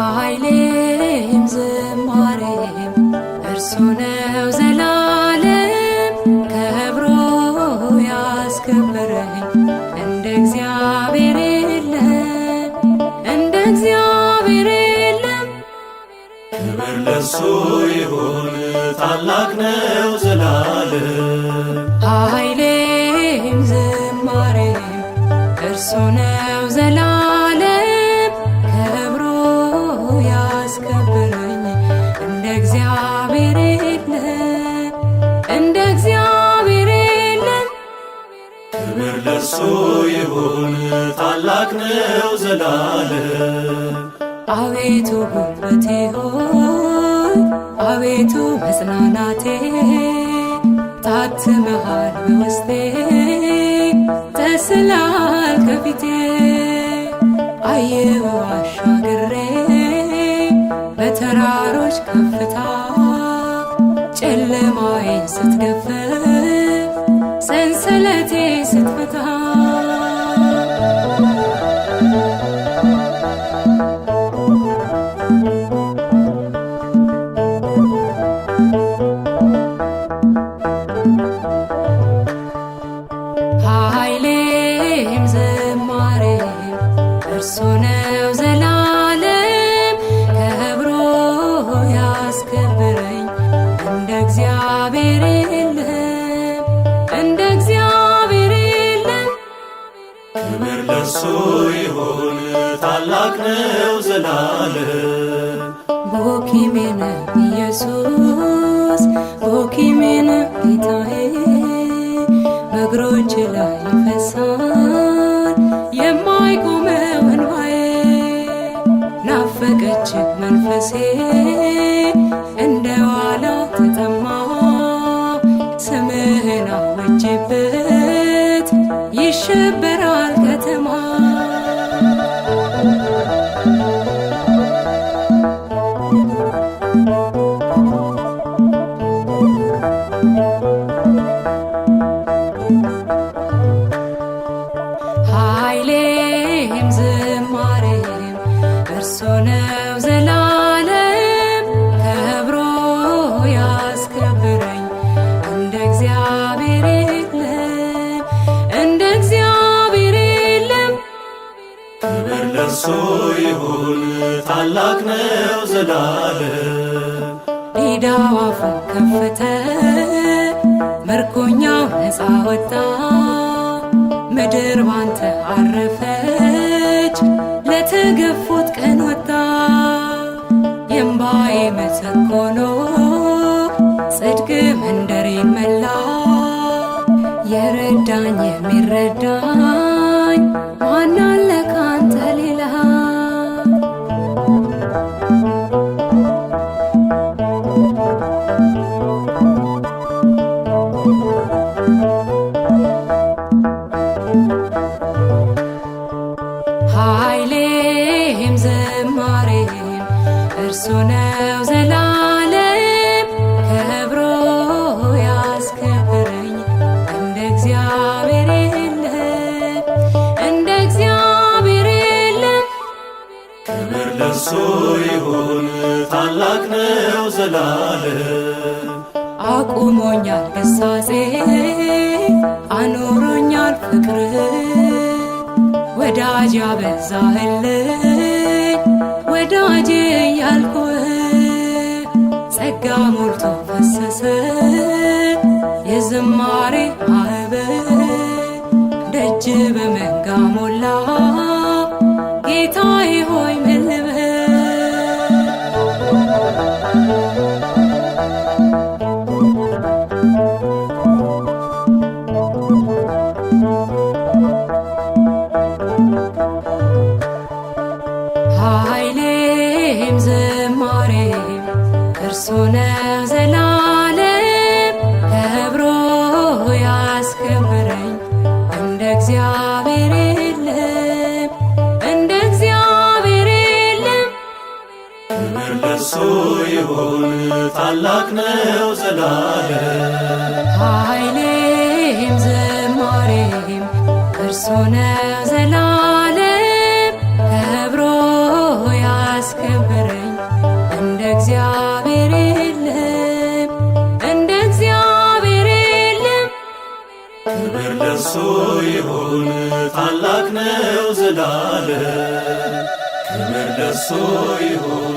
ኃይሌም ዝማሬም እርሱ ነው ዘላለም ከብሮ ያስከበረኝ እንደ እግዚአብሔር የለም እንደ እግዚአብሔር የለም። ክብር ለሱ ይሁን ታላቅ ነው ዘላለም። ኃይሌም ዝማሬም እርሱ ነው ዘላለም ከብሮ ያስከበረኝ እንደ እግዚአብሔር የለም እንደ እግዚአብሔር የለም። ክብር ለሱ ይሁን ታላቅ ነው ዘላለም። አቤቱ ጉልበቴ ሆይ አቤቱ መጽናናቴ ታትመሃል በውስጤ ተስለሃል ከፊቴ አየሁ አሻግሬ በተራሮች ከፍታ ጨለማዬን ስትገፍፍ ሰንሰለቴ ስትፈታ ኃይሌም ዝማሬም እርሱ ነው ዘላለም ከብሮ ያስከበረኝ እንደ እግዚአብሔር የለም እንደ እግዚአብሔር የለም። ክብር ለሱ ይሁን ታላቅ ነው ዘላለም። ቦኪሜነ ኢየሱስ ቦኪሜነ ጌታዬ በእግሮች ላይ ይፈሳል የማይቆመው እንባዬ ናፈቀች መንፈሴ እንደ ዋላ ተጠማ ስምህን አውጄበት ይሸበራል ከተማ ኃይሌም ዝማሬም እርሱ ነው ዘላለም ከብሮ ያስከበረኝ እንደ እግዚአብሔር የለም እንደ እግዚአብሔር የለም። ክብር ለሱ ይሁን ታላቅ ነው ዘላለም። ዲዳው አፉን ከፈተ ምርኮኛው ነፃ ወጣ ምድር ባንተ አረፈች ለተገፉት ቀን ወጣ የእምባዬ ምትክ ሆኖ ጽድቅ መንደሬን መላ የረዳኝ የሚረዳኝ ማን አለ ካንተ ሌላ ኃይሌም ዝማሬም እርሱ ነው ዘላለም ከብሮ ያስከበረኝ እንደ እግዚአብሔር የለም እንደ እግዚአብሔር የለም። ክብር ለሱ ይሁን ታላቅ ነው ዘላለም። አቁሞኛል ግሳጼ አኖሮኛል ፍቅር ወዳጅ ያበዛህልኝ ወዳጅ ያልኩህ ጸጋ ሞልቶ ፈሰሰ የዝማሬ ማዕበል ደጅ በመንጋ ሞላ ጌታዬ ሆይ ምን ልበል ኃይሌም ዝማሬም እርሱ ነው ዘላለም ከብሮ ያስከበረኝ እንደ እግዚአብሔር የለም እንደ እግዚአብሔር የለም። ክብር ለሱ ይሁን ታላቅ ነው ዘላለም። ኃይሌም ዝማሬም እርሱ ነው ዘላለም። ከብሮ ያስከበረኝ እንደ እግዚአብሔር የለም፣ እንደ እግዚአብሔር የለም። ክብር ለሱ ይሁን ታላቅ ነው ዘላለም። ክብር ለሱ ይሁን